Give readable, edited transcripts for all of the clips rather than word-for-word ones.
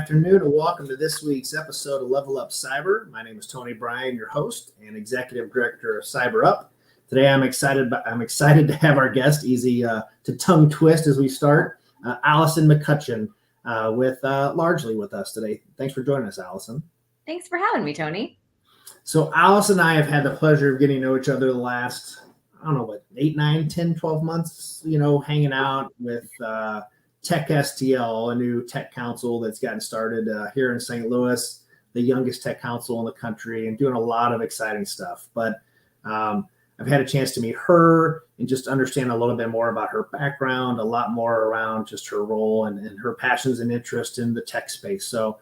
afternoon, and welcome to this week's episode of LevelUp Cyber. My name is Tony Bryan, your host and Executive Director of CyberUp. Today, I'm excited to have our guest, easy to tongue twist as we start, Allison McCutcheon, largely with us today. Thanks for joining us, Allison. Thanks for having me, Tony. So Allison and I have had the pleasure of getting to know each other the last, 8, 9, 10, 12 months, hanging out with Tech STL, a new tech council that's gotten started here in St. Louis, the youngest tech council in the country, and doing a lot of exciting stuff. But I've had a chance to meet her and just understand a little bit more about her background, a lot more around just her role and her passions and interest in the tech space. So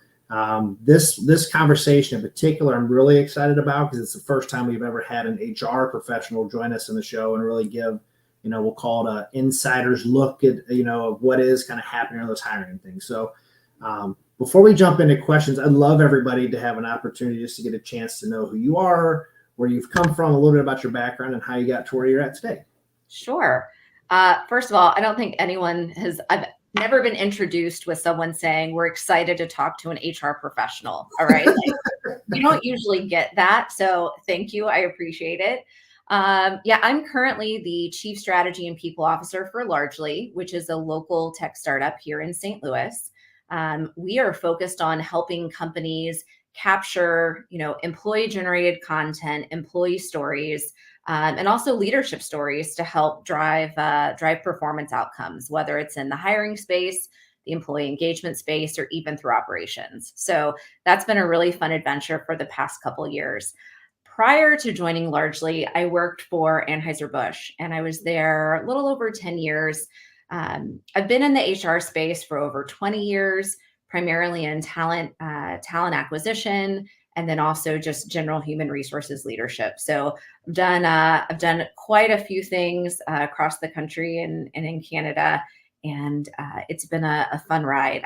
this conversation in particular, I'm really excited about because it's the first time we've ever had an HR professional join us in the show and really give, we'll call it an insider's look at, what is kind of happening on those hiring things. So before we jump into questions, I'd love everybody to have an opportunity just to get a chance to know who you are, where you've come from, a little bit about your background and how you got to where you're at today. Sure. First of all, I don't think I've never been introduced with someone saying, we're excited to talk to an HR professional. All right. You don't usually get that. So thank you. I appreciate it. I'm currently the Chief Strategy and People Officer for Largely, which is a local tech startup here in St. Louis. We are focused on helping companies capture, employee-generated content, employee stories, and also leadership stories to help drive performance outcomes, whether it's in the hiring space, the employee engagement space, or even through operations. So that's been a really fun adventure for the past couple of years. Prior to joining Largely, I worked for Anheuser-Busch, and I was there a little over 10 years. I've been in the HR space for over 20 years, primarily in talent acquisition, and then also just general human resources leadership. So I've done quite a few things across the country and in Canada, and it's been a fun ride.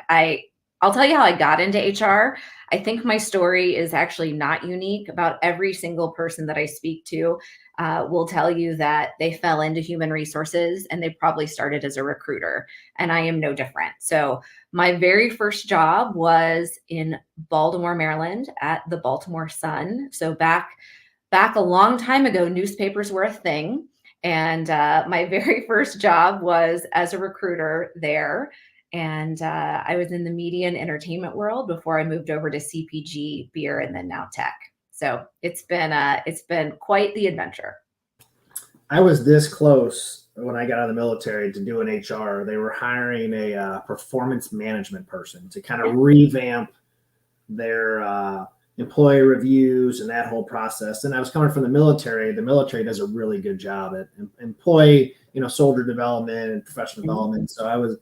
I'll tell you how I got into HR. I think my story is actually not unique. About every single person that I speak to will tell you that they fell into human resources and they probably started as a recruiter, and I am no different. So my very first job was in Baltimore, Maryland at the Baltimore Sun. So back a long time ago, newspapers were a thing. And my very first job was as a recruiter there. And I was in the media and entertainment world before I moved over to CPG, beer, and then now tech. So it's been quite the adventure. I was this close when I got out of the military to do an HR. They were hiring a performance management person to kind of revamp their employee reviews and that whole process. And I was coming from the military. The military does a really good job at employee, soldier development and professional development. So I was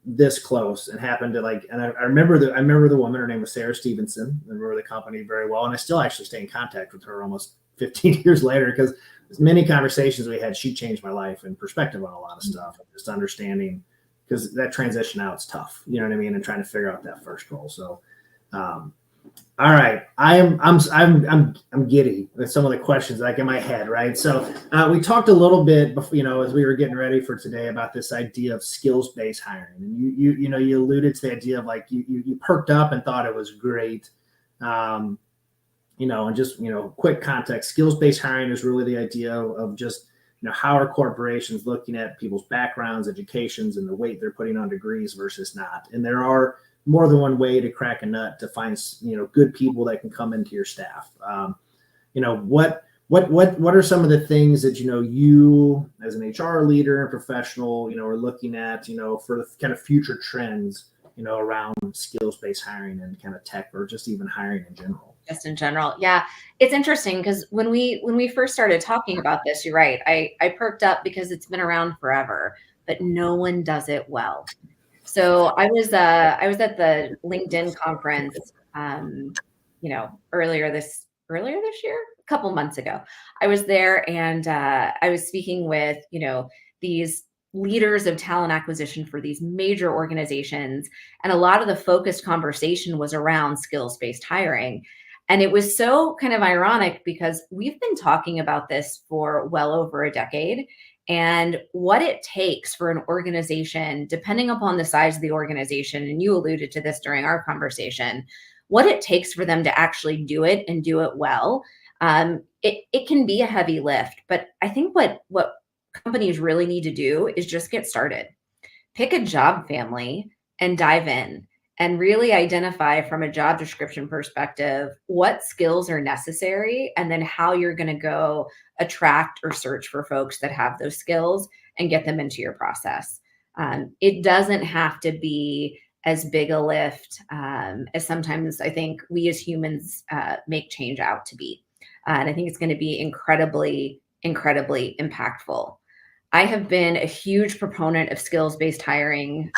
this close and happened to and I remember the woman, her name was Sarah Stevenson. I remember the company very well. And I still actually stay in contact with her almost 15 years later, because many conversations we had, she changed my life and perspective on a lot of stuff, just understanding, because that transition out is tough, you know what I mean? And trying to figure out that first role. So, all right. I'm giddy with some of the questions in my head, right? So we talked a little bit before, as we were getting ready for today, about this idea of skills-based hiring. And you alluded to the idea of you perked up and thought it was great. And just, quick context, skills-based hiring is really the idea of just, how are corporations looking at people's backgrounds, educations, and the weight they're putting on degrees versus not. And there are more than one way to crack a nut to find, good people that can come into your staff. What are some of the things that, you as an HR leader and professional, are looking at, for the kind of future trends, around skills-based hiring and kind of tech, or just even hiring in general? Just in general. Yeah. It's interesting because when we first started talking about this, you're right. I perked up because it's been around forever, but no one does it well. So I was at the LinkedIn conference, earlier this year, a couple months ago. I was there and I was speaking with, these leaders of talent acquisition for these major organizations. And a lot of the focused conversation was around skills-based hiring. And it was so kind of ironic because we've been talking about this for well over a decade. and what it takes for an organization, depending upon the size of the organization, and you alluded to this during our conversation, what it takes for them to actually do it and do it well. It can be a heavy lift, but I think what companies really need to do is just get started. Pick a job family and dive in and really identify from a job description perspective what skills are necessary and then how you're going to go attract or search for folks that have those skills and get them into your process. It doesn't have to be as big a lift as sometimes I think we as humans make change out to be. And I think it's going to be incredibly, incredibly impactful. I have been a huge proponent of skills-based hiring.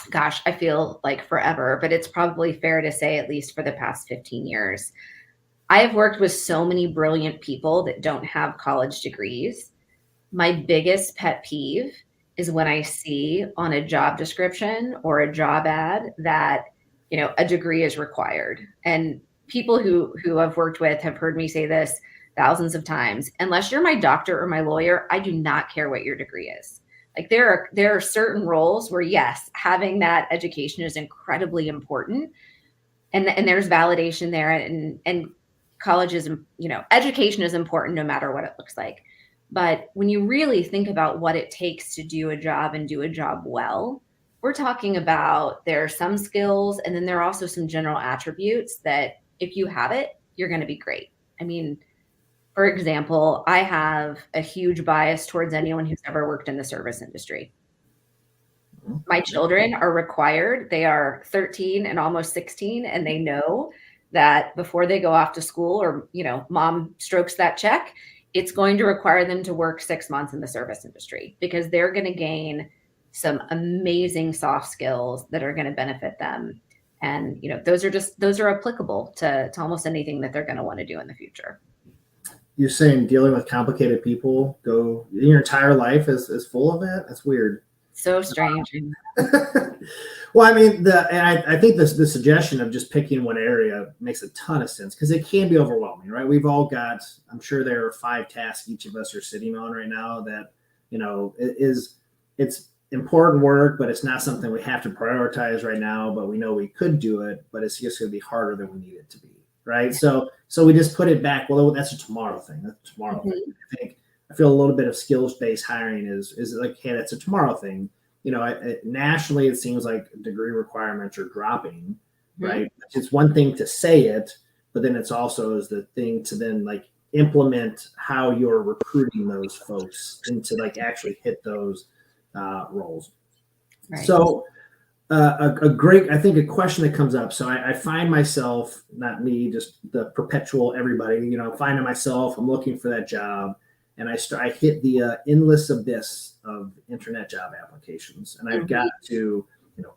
Gosh, I feel like forever, but it's probably fair to say at least for the past 15 years. I have worked with so many brilliant people that don't have college degrees. My biggest pet peeve is when I see on a job description or a job ad that, a degree is required. And people who I've worked with have heard me say this thousands of times. Unless you're my doctor or my lawyer, I do not care what your degree is. Like there are certain roles where yes, having that education is incredibly important, and there's validation there, and college is, education is important no matter what it looks like. But when you really think about what it takes to do a job and do a job well, we're talking about there are some skills and then there are also some general attributes that if you have it, you're going to be great. I mean, for example, I have a huge bias towards anyone who's ever worked in the service industry. My children are required. They are 13 and almost 16, and they know that before they go off to school or, mom strokes that check, it's going to require them to work 6 months in the service industry because they're going to gain some amazing soft skills that are going to benefit them. And, those are applicable to almost anything that they're going to want to do in the future. You're saying dealing with complicated people your entire life is full of it? That's weird. So strange. Well, I mean, I think the suggestion of just picking one area makes a ton of sense because it can be overwhelming, right? We've all got, I'm sure there are 5 tasks each of us are sitting on right now that, it's important work, but it's not something we have to prioritize right now, but we know we could do it, but it's just going to be harder than we need it to be. Right. So we just put it back. Well, that's a tomorrow thing. That's a tomorrow thing. I feel a little bit of skills-based hiring is like, hey, that's a tomorrow thing. Nationally, it seems like degree requirements are dropping, right? It's one thing to say it, but then it's also is the thing to then like implement how you're recruiting those folks and to like actually hit those roles. Right. So I think a question that comes up. So I find myself, not me, just the perpetual everybody, finding myself, I'm looking for that job. And I hit the endless abyss of internet job applications. And I've got to,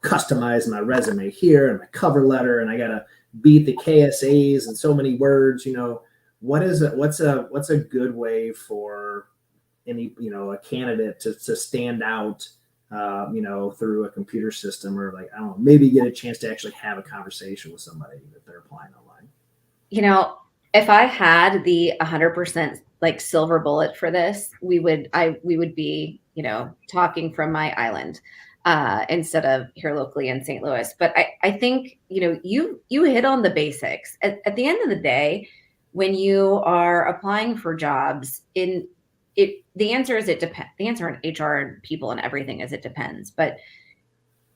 customize my resume here and my cover letter. And I got to beat the KSAs in so many words. What's a good way for any, a candidate to stand out through a computer system or like, I don't know, maybe get a chance to actually have a conversation with somebody that they're applying online? If I had the 100% like silver bullet for this, we would be, talking from my island instead of here locally in St. Louis. But I think, you hit on the basics. At the end of the day, when you are applying for jobs the answer is it depends. The answer in HR and people and everything is it depends. But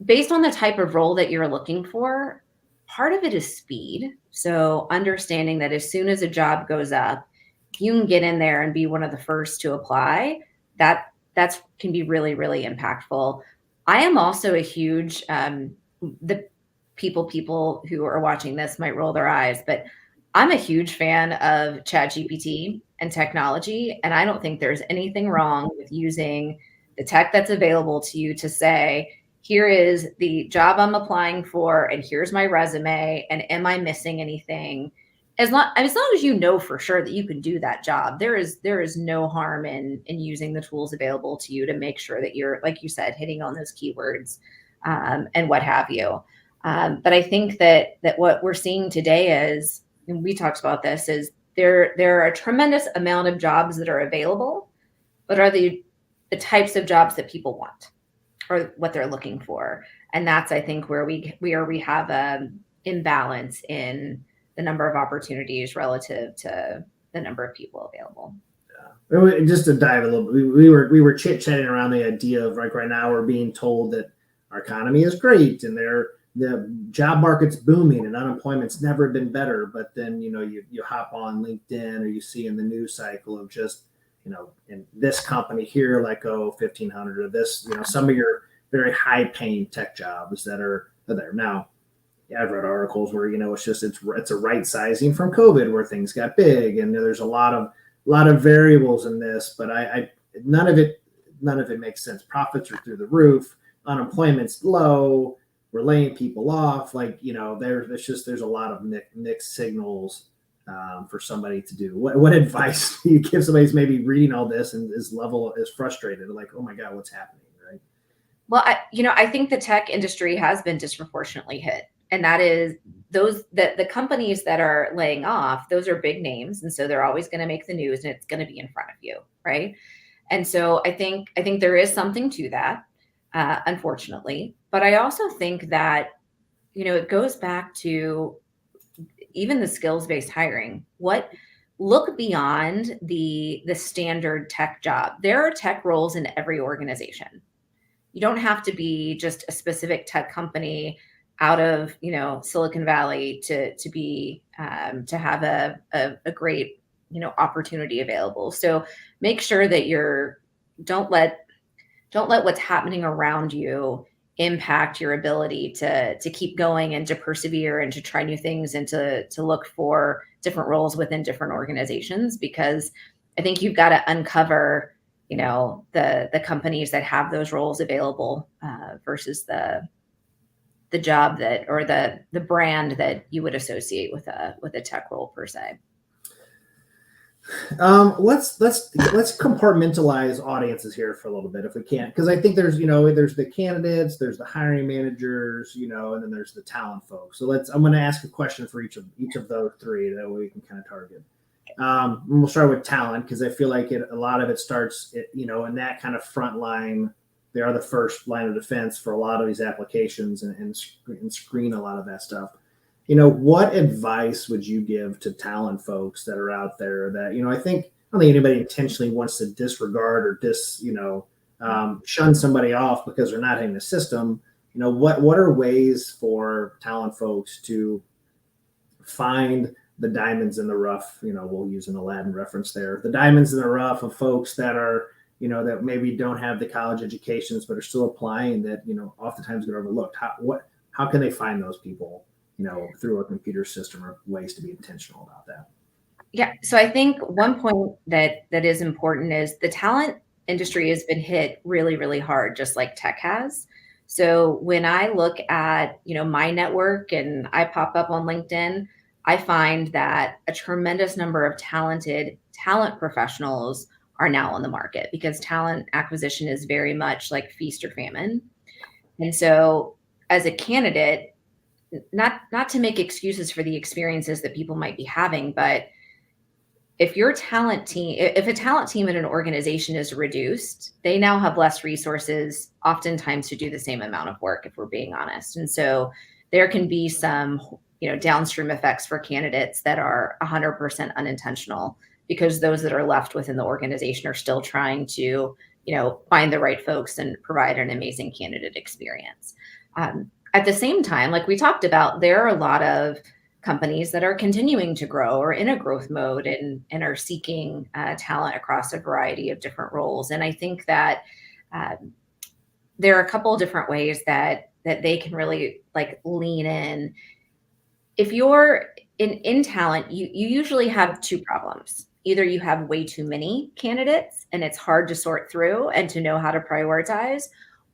based on the type of role that you're looking for, part of it is speed. So understanding that as soon as a job goes up, you can get in there and be one of the first to apply. That can be really, really impactful. I am also a huge, the people who are watching this might roll their eyes, but I'm a huge fan of ChatGPT and technology. And I don't think there's anything wrong with using the tech that's available to you to say, here is the job I'm applying for, and here's my resume, and am I missing anything? As long as you know for sure that you can do that job, there is no harm in using the tools available to you to make sure that you're, like you said, hitting on those keywords and what have you. But I think that what we're seeing today is, and we talked about this, is there are a tremendous amount of jobs that are available, but are the types of jobs that people want or what they're looking for. And that's, I think, where we have a imbalance in the number of opportunities relative to the number of people available. Just to dive a little bit, we were chit chatting around the idea of like right now we're being told that our economy is great and the job market's booming and unemployment's never been better. But then you hop on LinkedIn or you see in the news cycle of just in this company here like 1,500 or this some of your very high paying tech jobs that are there now. Yeah, I've read articles where it's a right sizing from COVID where things got big and there's a lot of variables in this, but I none of it makes sense. Profits are through the roof, unemployment's low, we're laying people off. There's a lot of mixed signals for somebody to do. What advice do you give somebody who's maybe reading all this and is frustrated, like, oh my God, what's happening, right? Well, I think the tech industry has been disproportionately hit. And that is the companies that are laying off, those are big names. And so they're always going to make the news and it's going to be in front of you. Right. And so I think there is something to that, unfortunately. But I also think that, it goes back to even the skills-based hiring. Look beyond the standard tech job. There are tech roles in every organization. You don't have to be just a specific tech company out of Silicon Valley to have a great opportunity available. So make sure that don't let what's happening around you impact your ability to keep going and to persevere and to try new things and to look for different roles within different organizations, because I think you've got to uncover the companies that have those roles available versus the job or the brand that you would associate with a tech role per se. Let's compartmentalize audiences here for a little bit if we can, because I think there's the candidates, there's the hiring managers, and then there's the talent folks. So I'm going to ask a question for each of those three, that way we can kind of target. We'll start with talent because I feel like a lot of it starts in that kind of front line. They are the first line of defense for a lot of these applications and screen a lot of that stuff. What advice would you give to talent folks that are out there that, I don't think anybody intentionally wants to disregard or shun somebody off because they're not hitting the system. What are ways for talent folks to find the diamonds in the rough? We'll use an Aladdin reference there. The diamonds in the rough of folks that are, that maybe don't have the college educations, but are still applying that, oftentimes get overlooked. How can they find those people, through a computer system, or ways to be intentional about that? Yeah. So I think one point that is important is the talent industry has been hit really, really hard, just like tech has. So when I look at, my network and I pop up on LinkedIn, I find that a tremendous number of talent professionals are now on the market, because talent acquisition is very much like feast or famine. And so as a candidate, not to make excuses for the experiences that people might be having, but if a talent team in an organization is reduced, they now have less resources oftentimes to do the same amount of work, if we're being honest. And so there can be some, downstream effects for candidates that are 100% unintentional, because those that are left within the organization are still trying to, find the right folks and provide an amazing candidate experience. At the same time, like we talked about, there are a lot of companies that are continuing to grow or in a growth mode and are seeking talent across a variety of different roles. And I think that there are a couple of different ways that they can really lean in. If you're in talent, you usually have two problems. Either you have way too many candidates and it's hard to sort through and to know how to prioritize,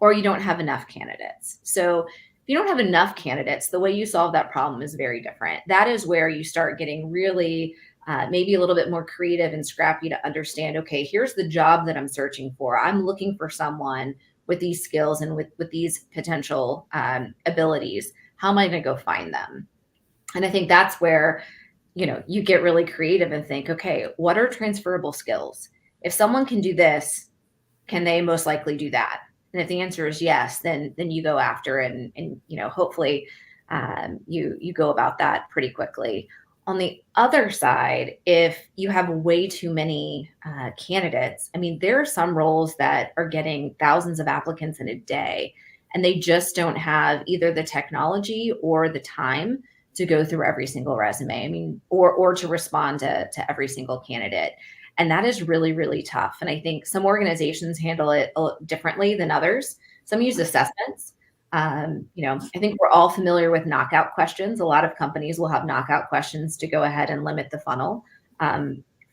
or you don't have enough candidates. So if you don't have enough candidates, the way you solve that problem is very different. That is where you start getting really maybe a little bit more creative and scrappy to understand, okay, here's the job that I'm searching for. I'm looking for someone with these skills and with these potential abilities. How am I going to go find them? And I think that's where, you get really creative and think, okay, what are transferable skills? if someone can do this, can they most likely do that? And if the answer is yes, then you go after it, and hopefully you go about that pretty quickly. On the other side, if you have way too many candidates, I mean, there are some roles that are getting thousands of applicants in a day, and they just don't have either the technology or the time to go through every single resume. I mean, or to respond to every single candidate. And that is really, really tough. And I think some organizations handle it differently than others. Some use assessments. I think we're all familiar with knockout questions. A lot of companies will have knockout questions to go ahead and limit the funnel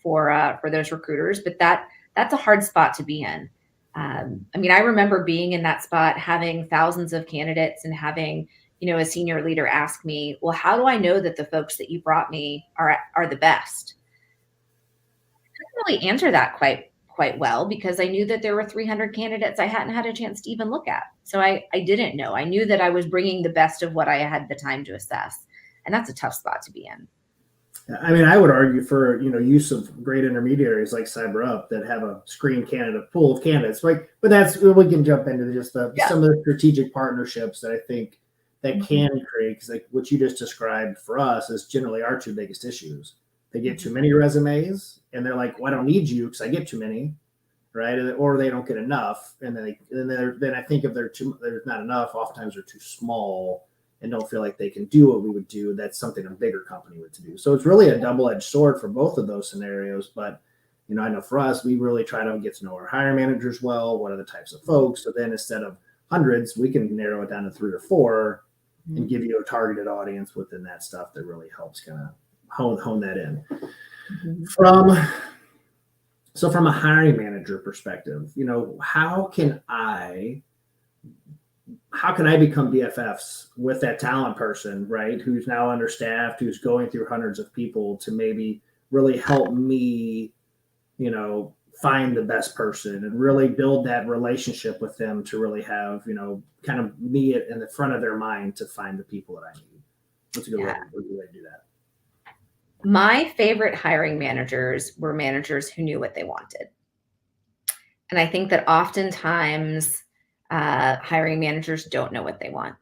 for those recruiters. But that's a hard spot to be in. I remember being in that spot, having thousands of candidates and having a senior leader ask me, well, how do I know that the folks that you brought me are the best? Really answer that quite well, because I knew that there were 300 candidates I hadn't had a chance to even look at. So I didn't know. I knew that I was bringing the best of what I had the time to assess. And that's a tough spot to be in. I mean, I would argue for, use of great intermediaries like CyberUp that have a screen candidate pool of candidates. But that's, we can jump into just some of the strategic partnerships that I think that can create, because like what you just described for us is generally our two biggest issues. They get too many resumes and they're like, well, I don't need you because I get too many, right? Or they don't get enough. And then I think if there's not enough, oftentimes they're too small and don't feel like they can do what we would do. That's something a bigger company would do. So it's really a double-edged sword for both of those scenarios. But, I know for us, we really try to get to know our hiring managers well. What are the types of folks? So then instead of hundreds, we can narrow it down to 3 or 4 and give you a targeted audience within that stuff that really helps kind of hone that in. From a hiring manager perspective, how can I become BFFs with that talent person, right? Who's now understaffed, who's going through hundreds of people to maybe really help me, find the best person and really build that relationship with them to really have, kind of me in the front of their mind to find the people that I need. What's a good way to do that? My favorite hiring managers were managers who knew what they wanted. And I think that oftentimes hiring managers don't know what they want.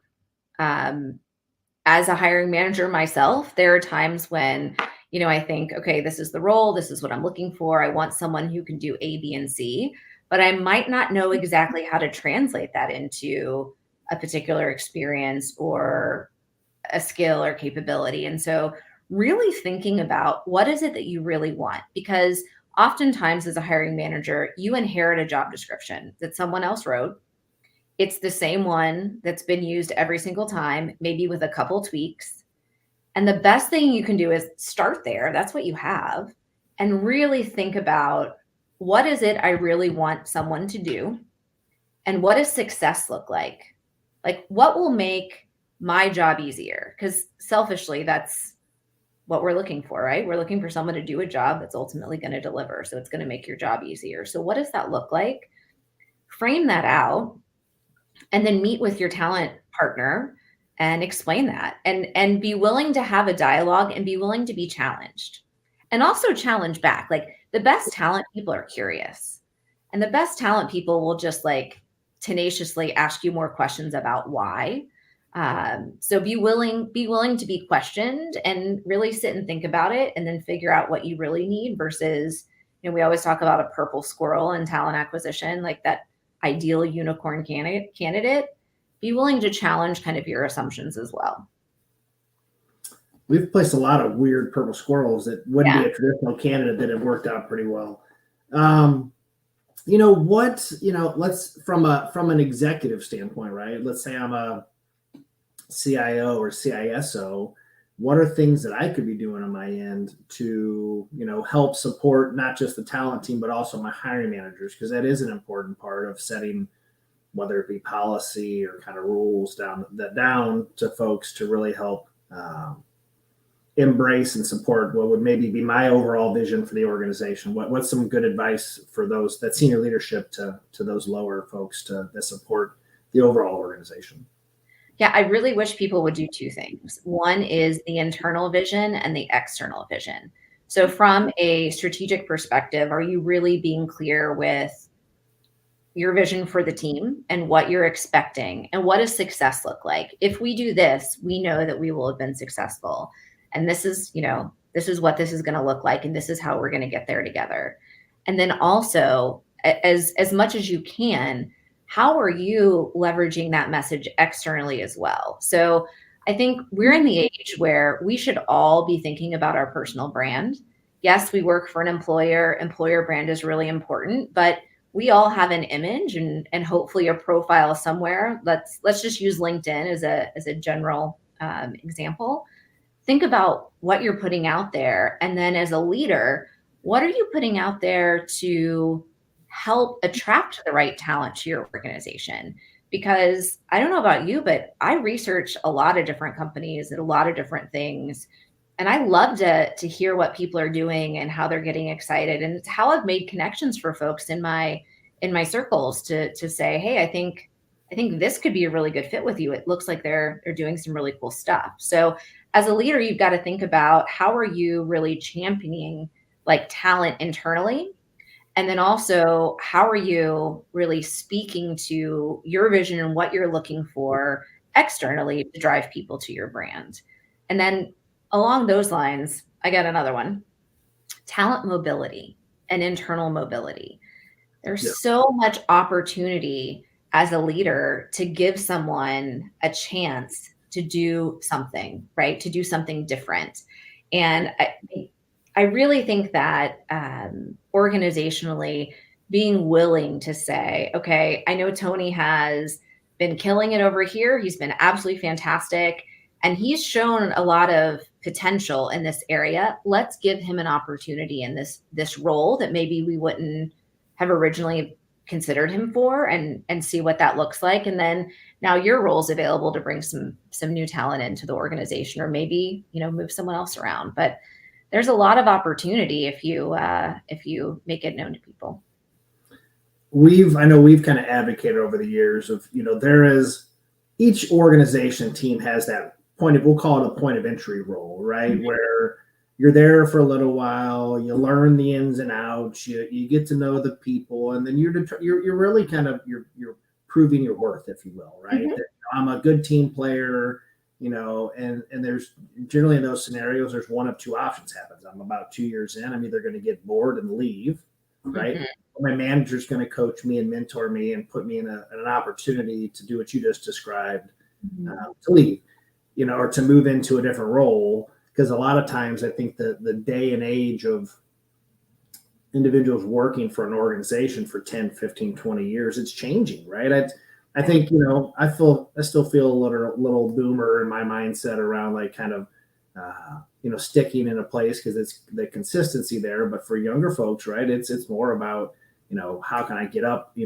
As a hiring manager myself, there are times when, I think, okay, this is the role. This is what I'm looking for. I want someone who can do A, B, and C, but I might not know exactly how to translate that into a particular experience or a skill or capability. And so really thinking about what is it that you really want, because oftentimes as a hiring manager, you inherit a job description that someone else wrote. It's the same one that's been used every single time, maybe with a couple tweaks. And the best thing you can do is start there. That's what you have. And really think about, what is it I really want someone to do? And what does success look like? Like, what will make my job easier? Because selfishly, that's what we're looking for, right? We're looking for someone to do a job that's ultimately going to deliver. So it's going to make your job easier. So what does that look like? Frame that out, and then meet with your talent partner and explain that, and be willing to have a dialogue and be willing to be challenged, and also challenge back. Like, the best talent people are curious, and the best talent people will just like tenaciously ask you more questions about why. So be willing to be questioned and really sit and think about it, and then figure out what you really need versus, we always talk about a purple squirrel in talent acquisition, like that ideal unicorn candidate. Be willing to challenge kind of your assumptions as well. We've placed a lot of weird purple squirrels that wouldn't be a traditional candidate that have worked out pretty well. Let's from an executive standpoint, right? Let's say I'm a CIO or CISO. What are things that I could be doing on my end to, help support not just the talent team, but also my hiring managers? Because that is an important part of setting, whether it be policy or kind of rules down to folks to really help embrace and support what would maybe be my overall vision for the organization. What's some good advice for that senior leadership to those lower folks that support the overall organization? Yeah, I really wish people would do 2 things. One is the internal vision and the external vision. So from a strategic perspective, are you really being clear with your vision for the team and what you're expecting and what does success look like? If we do this, we know that we will have been successful. And this is, this is what this is going to look like. And this is how we're going to get there together. And then also, as much as you can, how are you leveraging that message externally as well? So I think we're in the age where we should all be thinking about our personal brand. Yes, we work for an employer. Employer brand is really important, but we all have an image and hopefully a profile somewhere. Let's just use LinkedIn as a general example. Think about what you're putting out there, and then as a leader, what are you putting out there to help attract the right talent to your organization? Because I don't know about you, but I research a lot of different companies and a lot of different things. And I love to hear what people are doing and how they're getting excited. And it's how I've made connections for folks in my circles to say, hey, I think this could be a really good fit with you. It looks like they're doing some really cool stuff. So as a leader, you've got to think about how are you really championing like talent internally? And then also, how are you really speaking to your vision and what you're looking for externally to drive people to your brand? And then along those lines, I got another one: talent mobility and internal mobility. There's so much opportunity as a leader to give someone a chance to do something, right? To do something different. And I really think that organizationally, being willing to say, okay, I know Tony has been killing it over here. He's been absolutely fantastic. And he's shown a lot of potential in this area. Let's give him an opportunity in this role that maybe we wouldn't have originally considered him for, and see what that looks like. And then now your role is available to bring some new talent into the organization, or maybe, move someone else around. But there's a lot of opportunity if you make it known to people. I know we've kind of advocated over the years of, there is, each organization team has that we'll call it a point of entry role, right? Mm-hmm. Where you're there for a little while, you learn the ins and outs, you get to know the people, and then you're really kind of, you're proving your worth, if you will, right? Mm-hmm. That I'm a good team player, and there's generally in those scenarios, there's one of two options happens. I'm about 2 years in, I'm either going to get bored and leave, right? Mm-hmm. Or my manager's going to coach me and mentor me and put me in an opportunity to do what you just described, mm-hmm. To leave, or to move into a different role. Because a lot of times I think the day and age of individuals working for an organization for 10, 15, 20 years, it's changing, right? I think, I still feel a little boomer in my mindset around like kind of, sticking in a place because it's the consistency there. But for younger folks, right, it's more about, how can I get up,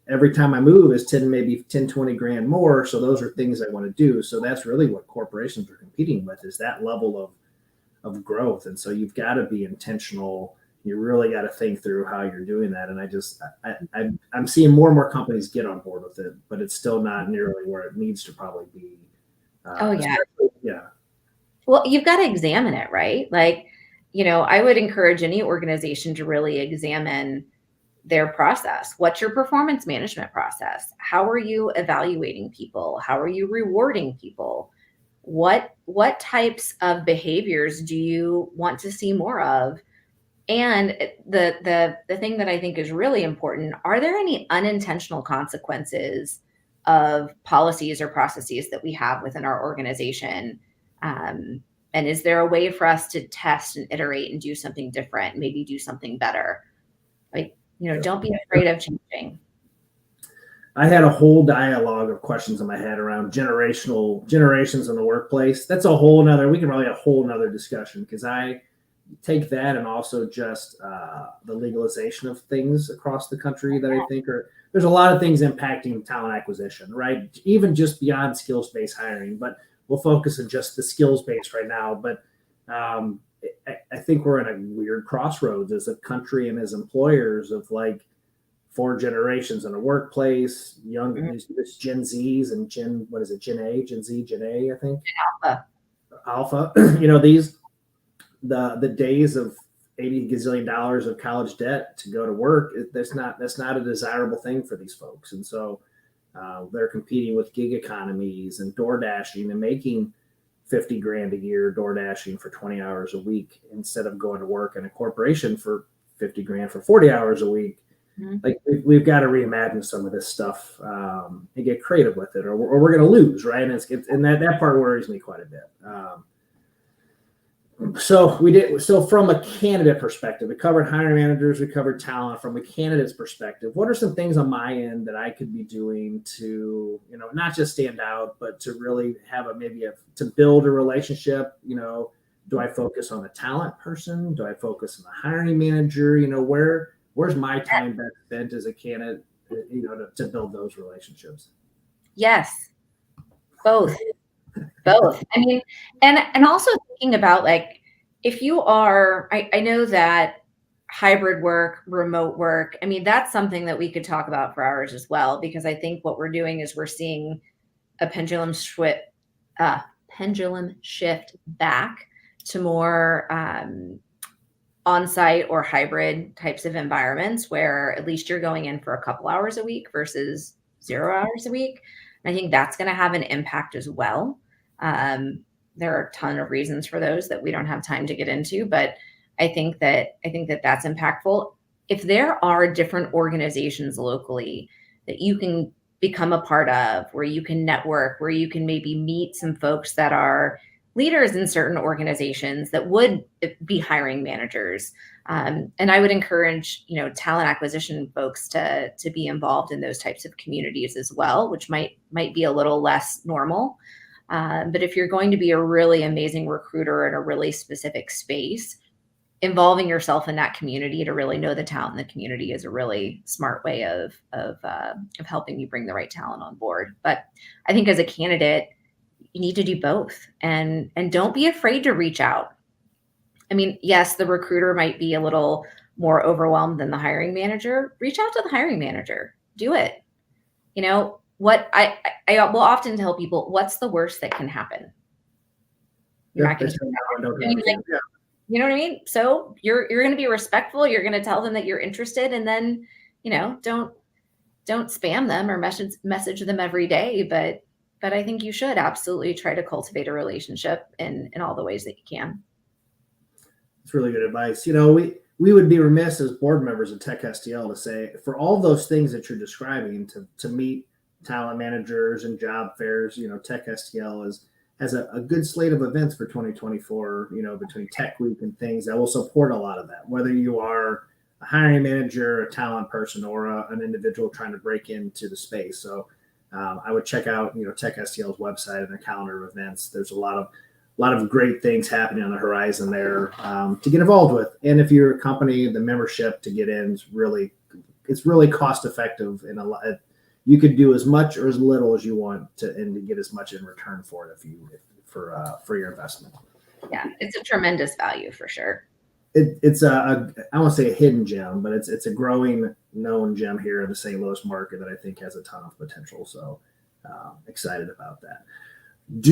every time I move is 10, 20 grand more. So those are things I want to do. So that's really what corporations are competing with, is that level of growth. And so you've got to be intentional. You really got to think through how you're doing that. And I'm seeing more and more companies get on board with it, but it's still not nearly where it needs to probably be. Yeah. Well, you've got to examine it, right? Like, I would encourage any organization to really examine their process. What's your performance management process? How are you evaluating people? How are you rewarding people? What types of behaviors do you want to see more of? And the thing that I think is really important, are there any unintentional consequences of policies or processes that we have within our organization? And is there a way for us to test and iterate and do something different, maybe do something better? Like, don't be afraid of changing. I had a whole dialogue of questions in my head around generations in the workplace. That's we can probably have a whole nother discussion, because I take that and also just the legalization of things across the country that I think there's a lot of things impacting talent acquisition, right? Even just beyond skills-based hiring, but we'll focus on just the skills-based right now. But I think we're in a weird crossroads as a country and as employers of like 4 generations in a workplace, this Gen Zs and Gen Z, Gen A, I think. Alpha. These, the days of $80 gazillion of college debt to go to work. That's not a desirable thing for these folks. And so they're competing with gig economies and door dashing and making 50 grand a year door dashing for 20 hours a week instead of going to work in a corporation for 50 grand for 40 hours a week. Mm-hmm. Like we've got to reimagine some of this stuff and get creative with it, or we're going to lose, right? And and that part worries me quite a bit. So from a candidate perspective, we covered hiring managers, we covered talent. From a candidate's perspective, what are some things on my end that I could be doing to, not just stand out, but to really have to build a relationship? Do I focus on the talent person? Do I focus on the hiring manager? Where's my time best spent as a candidate, to build those relationships? Yes, both. I mean, and also thinking about, like, if you are, I know that hybrid work, remote work, I mean, that's something that we could talk about for hours as well, because I think what we're doing is we're seeing a pendulum shift back to more on-site or hybrid types of environments, where at least you're going in for a couple hours a week versus 0 hours a week. And I think that's going to have an impact as well. There are a ton of reasons for those that we don't have time to get into, but I think that that's impactful. If there are different organizations locally that you can become a part of, where you can network, where you can maybe meet some folks that are leaders in certain organizations that would be hiring managers. And I would encourage, talent acquisition folks to be involved in those types of communities as well, which might be a little less normal. But if you're going to be a really amazing recruiter in a really specific space, involving yourself in that community to really know the talent in the community is a really smart way of helping you bring the right talent on board. But I think as a candidate, you need to do both, and don't be afraid to reach out. I mean, yes, the recruiter might be a little more overwhelmed than the hiring manager. Reach out to the hiring manager. Do it. What I will often tell people, what's the worst that can happen? You're not going to. You know what I mean? So you're going to be respectful. You're going to tell them that you're interested, and then, don't spam them or message them every day. But I think you should absolutely try to cultivate a relationship in all the ways that you can. It's really good advice. We would be remiss as board members of Tech STL to say, for all those things that you're describing, to meet talent managers and job fairs, Tech STL has a good slate of events for 2024, between Tech Week and things that will support a lot of that, whether you are a hiring manager, a talent person, or an individual trying to break into the space. So I would check out, Tech STL's website and their calendar of events. There's a lot of great things happening on the horizon there to get involved with. And if you're a company, the membership to get in is really cost effective, and you could do as much or as little as you want and to get as much in return for it for your investment. Yeah, it's a tremendous value for sure. It's I won't say a hidden gem, but it's a growing known gem here in the St. Louis market that I think has a ton of potential. So excited about that. If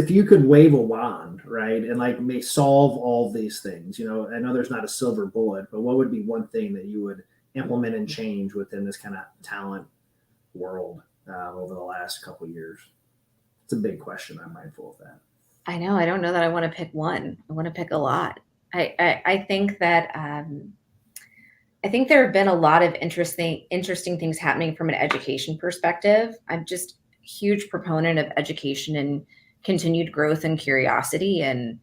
you could wave a wand, right, and may solve all these things, I know there's not a silver bullet, but what would be one thing that you would implement and change within this kind of talent world over the last couple of years? It's a big question. I'm mindful of that. I know. I don't know that I want to pick one. I want to pick a lot. I think that I think there have been a lot of interesting things happening from an education perspective. I'm just a huge proponent of education and continued growth and curiosity, and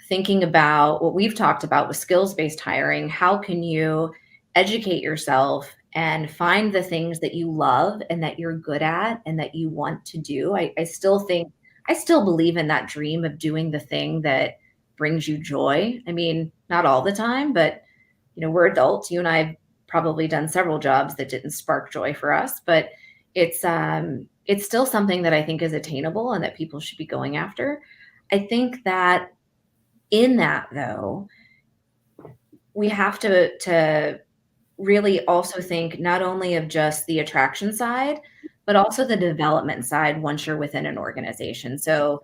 thinking about what we've talked about with skills-based hiring. How can you educate yourself and find the things that you love and that you're good at and that you want to do? I still believe in that dream of doing the thing that brings you joy. I mean, not all the time, but we're adults. You and I have probably done several jobs that didn't spark joy for us, but it's still something that I think is attainable and that people should be going after. I think that in that, though, we have to really also think not only of just the attraction side, but also the development side once you're within an organization. So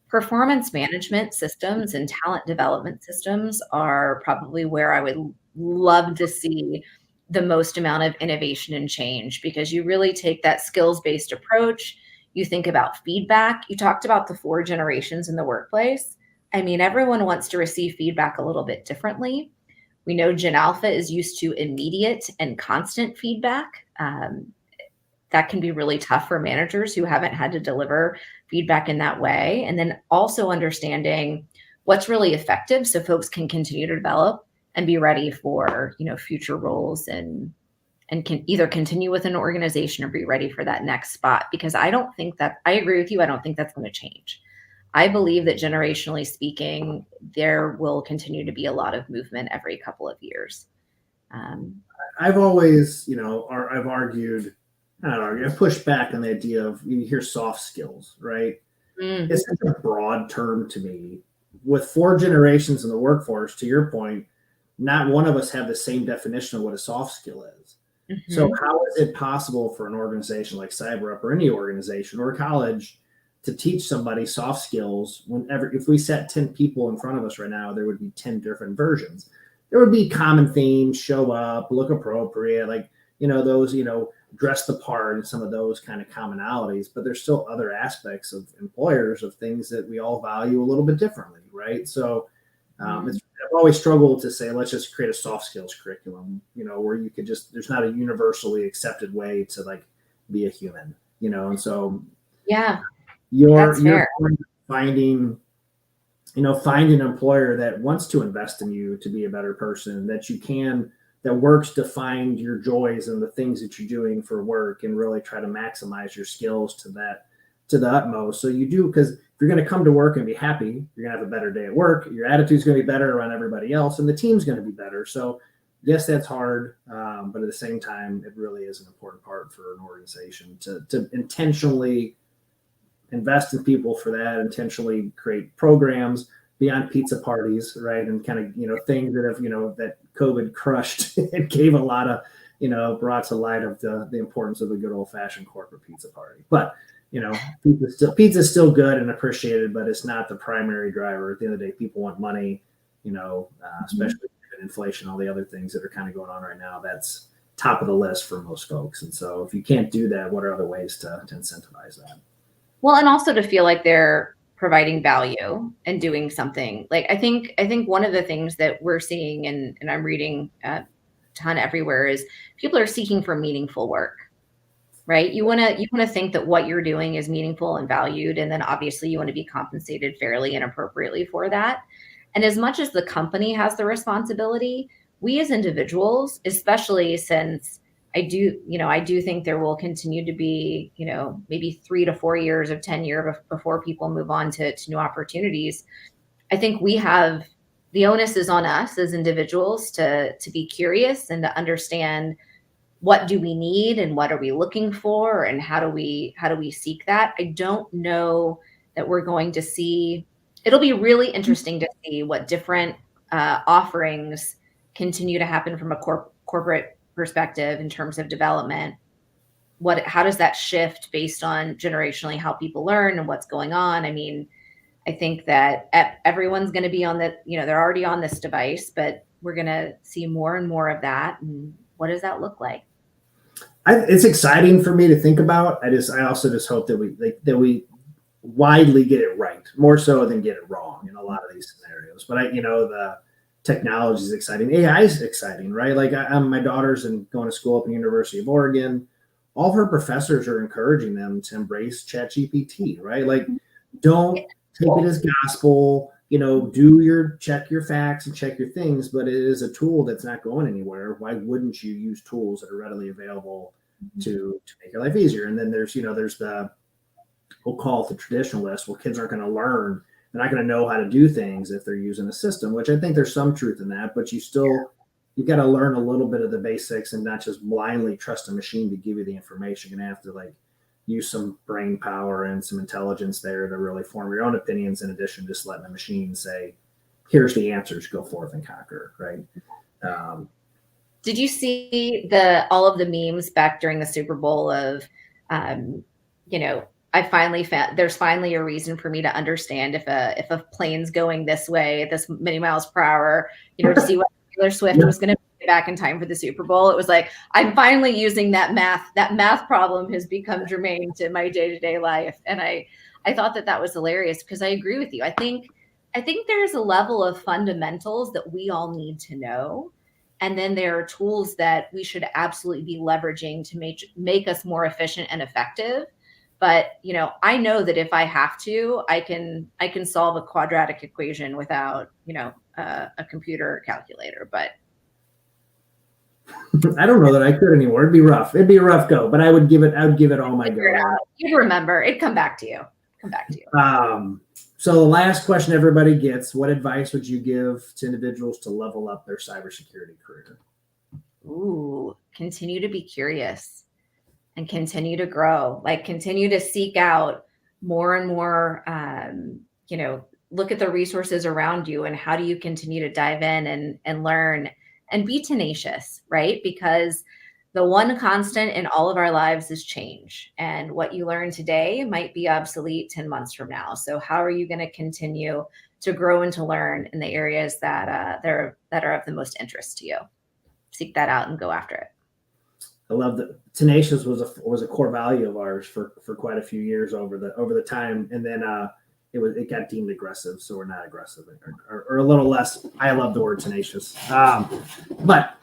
Performance management systems and talent development systems are probably where I would love to see the most amount of innovation and change, because you really take that skills-based approach. You think about feedback. You talked about the 4 generations in the workplace. I mean, everyone wants to receive feedback a little bit differently. We know Gen Alpha is used to immediate and constant feedback. That can be really tough for managers who haven't had to deliver feedback in that way. And then also understanding what's really effective so folks can continue to develop and be ready for, future roles, and can either continue with an organization or be ready for that next spot. Because I agree with you. I don't think that's going to change. I believe that generationally speaking, there will continue to be a lot of movement every couple of years. I've always, I've argued, I've pushed back on the idea of, you hear soft skills, right? It's such a broad term to me. With 4 generations in the workforce, to your point, not one of us have the same definition of what a soft skill is. Mm-hmm. So how is it possible for an organization like CyberUp or any organization or college to teach somebody soft skills if we set 10 people in front of us right now, there would be 10 different versions. There would be common themes: show up, look appropriate, those, dress the part, and some of those kind of commonalities, but there's still other aspects of employers of things that we all value a little bit differently, right? So I've always struggled to say, let's just create a soft skills curriculum, where you could there's not a universally accepted way to be a human, and so you're finding an employer that wants to invest in you to be a better person, that works to find your joys and the things that you're doing for work and really try to maximize your skills to the utmost. So you do, because if you're going to come to work and be happy, you're going to have a better day at work. Your attitude's going to be better around everybody else, and the team's going to be better. So yes, that's hard. But at the same time, it really is an important part for an organization to intentionally invest in people for that, intentionally create programs beyond pizza parties, right? And kind of, things that have, that COVID crushed and gave a lot of, brought to light of the importance of a good old fashioned corporate pizza party. But, pizza's still good and appreciated, but it's not the primary driver. At the end of the day, people want money, especially given inflation, all the other things that are kind of going on right now. That's top of the list for most folks. And so if you can't do that, what are other ways to incentivize that? Well, and also to feel like they're providing value and doing something. I think one of the things that we're seeing, and I'm reading a ton everywhere, is people are seeking for meaningful work, right? You want to think that what you're doing is meaningful and valued, and then obviously you want to be compensated fairly and appropriately for that. And as much as the company has the responsibility, we as individuals, especially since I do think there will continue to be, maybe 3 to 4 years of tenure before people move on to new opportunities. I think the onus is on us as individuals to be curious and to understand, what do we need and what are we looking for, and how do we seek that? I don't know that we're going to see. It'll be really interesting to see what different offerings continue to happen from a corporate perspective in terms of development. How does that shift based on generationally how people learn and what's going on? I mean, I think that everyone's going to be on they're already on this device, but we're going to see more and more of that. And what does that look like? It's exciting for me to think about. I also just hope that we widely get it right, more so than get it wrong in a lot of these scenarios. But the technology is exciting. AI is exciting, right? My daughter's going to school up in the University of Oregon. All of her professors are encouraging them to embrace ChatGPT, right? Don't take it as gospel, check your facts and check your things, but it is a tool that's not going anywhere. Why wouldn't you use tools that are readily available to make your life easier? And then there's we'll call it the traditionalist. Well, kids aren't going to learn. They're not going to know how to do things if they're using a system, which I think there's some truth in that, but you got to learn a little bit of the basics and not just blindly trust a machine to give you the information. You're going to have to use some brain power and some intelligence there to really form your own opinions, in addition to just letting the machine say, here's the answers, go forth and conquer, right? Did you see all of the memes back during the Super Bowl of, I finally found there's finally a reason for me to understand if a plane's going this way at this many miles per hour, to see what Taylor Swift was going to be back in time for the Super Bowl. It was like, I'm finally using that math. That math problem has become germane to my day-to-day life. And I thought that was hilarious because I agree with you. I think there's a level of fundamentals that we all need to know. And then there are tools that we should absolutely be leveraging to make us more efficient and effective. But, I know that if I have to, I can solve a quadratic equation without, a computer calculator. But I don't know that I could anymore. It'd be rough. It'd be a rough go, but I would give it all my go. You'd remember. It'd come back to you. So the last question everybody gets, what advice would you give to individuals to level up their cybersecurity career? Ooh, continue to be curious and continue to grow. Like, continue to seek out more and more, look at the resources around you and how do you continue to dive in and learn and be tenacious, right? Because the one constant in all of our lives is change. And what you learn today might be obsolete 10 months from now. So how are you going to continue to grow and to learn in the areas that are of the most interest to you? Seek that out and go after it. I love that. Tenacious was a core value of ours for quite a few years over the time. And then it got deemed aggressive. So we're not aggressive or a little less. I love the word tenacious. But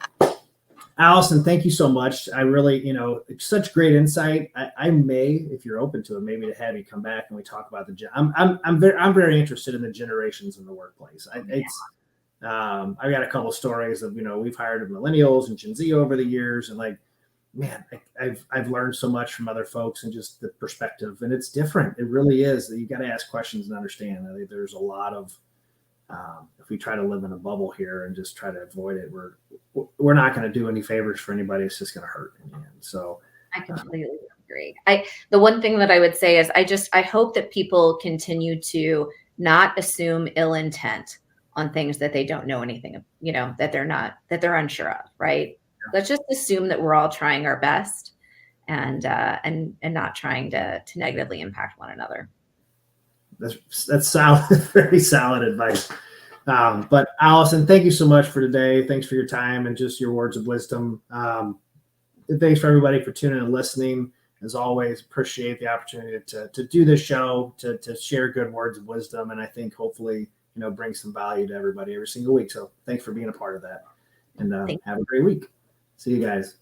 Allison, thank you so much. I really, such great insight. I may, if you're open to it, maybe to have you come back and we talk about I'm very interested in the generations in the workplace. I've got a couple of stories of, we've hired millennials and Gen Z over the years, and like, man, I've learned so much from other folks and just the perspective, and it's different. It really is. You got to ask questions and understand. I think there's a lot of, if we try to live in a bubble here and just try to avoid it, we're not going to do any favors for anybody. It's just going to hurt in the end. So I completely agree. The one thing that I would say is I hope that people continue to not assume ill intent on things that they don't know anything of, that they're unsure of, right? Yeah. Let's just assume that we're all trying our best and not trying to negatively impact one another. That's solid, very solid advice. But Allison, thank you so much for today. Thanks for your time and just your words of wisdom. Thanks for everybody for tuning and listening. As always, appreciate the opportunity to do this show, to share good words of wisdom, and I think hopefully bring some value to everybody every single week. So thanks for being a part of that, and have a great week. See you guys.